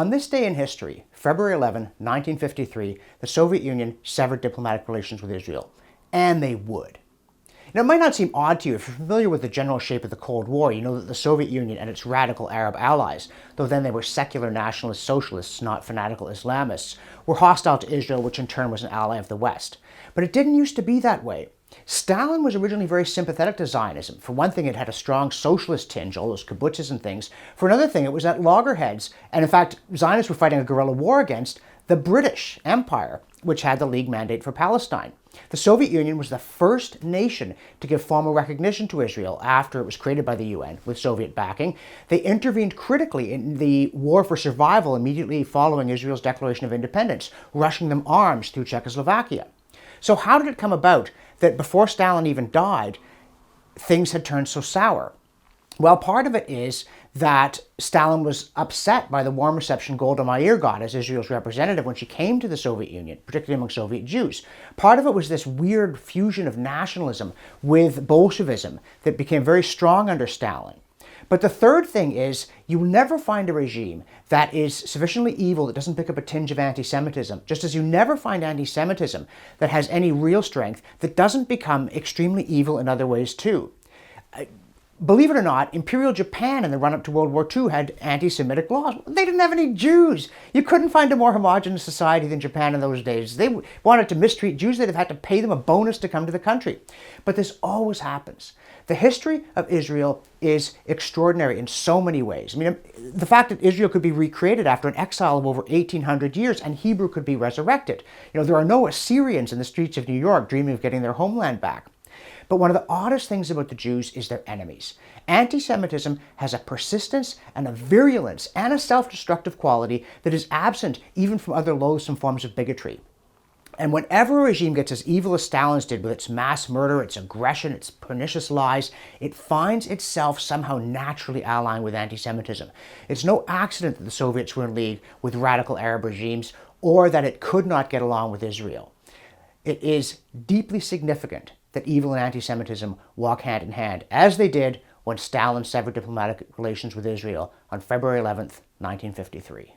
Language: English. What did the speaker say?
On this day in history, February 11, 1953, the Soviet Union severed diplomatic relations with Israel. And they would. Now, it might not seem odd to you if you're familiar with the general shape of the Cold War. You know that the Soviet Union and its radical Arab allies, though then they were secular nationalist socialists, not fanatical Islamists, were hostile to Israel, which in turn was an ally of the West. But it didn't used to be that way. Stalin was originally very sympathetic to Zionism. For one thing, it had a strong socialist tinge, all those kibbutzes and things. For another thing, it was at loggerheads. And in fact, Zionists were fighting a guerrilla war against the British Empire, which had the League mandate for Palestine. The Soviet Union was the first nation to give formal recognition to Israel after it was created by the UN with Soviet backing. They intervened critically in the war for survival immediately following Israel's declaration of independence, rushing them arms through Czechoslovakia. So how did it come about that before Stalin even died, things had turned so sour? Well, part of it is that Stalin was upset by the warm reception Golda Meir got as Israel's representative when she came to the Soviet Union, particularly among Soviet Jews. Part of it was this weird fusion of nationalism with Bolshevism that became very strong under Stalin. But the third thing is, you will never find a regime that is sufficiently evil that doesn't pick up a tinge of anti-Semitism, just as you never find anti-Semitism that has any real strength that doesn't become extremely evil in other ways too. Believe it or not, Imperial Japan in the run-up to World War II had anti-Semitic laws. They didn't have any Jews. You couldn't find a more homogenous society than Japan in those days. They wanted to mistreat Jews. They'd have had to pay them a bonus to come to the country. But this always happens. The history of Israel is extraordinary in so many ways. I mean, the fact that Israel could be recreated after an exile of over 1,800 years and Hebrew could be resurrected. You know, there are no Assyrians in the streets of New York dreaming of getting their homeland back. But one of the oddest things about the Jews is their enemies. Anti-Semitism has a persistence and a virulence and a self-destructive quality that is absent even from other loathsome forms of bigotry. And whenever a regime gets as evil as Stalin's did with its mass murder, its aggression, its pernicious lies, it finds itself somehow naturally allying with anti-Semitism. It's no accident that the Soviets were in league with radical Arab regimes or that it could not get along with Israel. It is deeply significant that evil and anti-Semitism walk hand in hand, as they did when Stalin severed diplomatic relations with Israel on February 11th, 1953.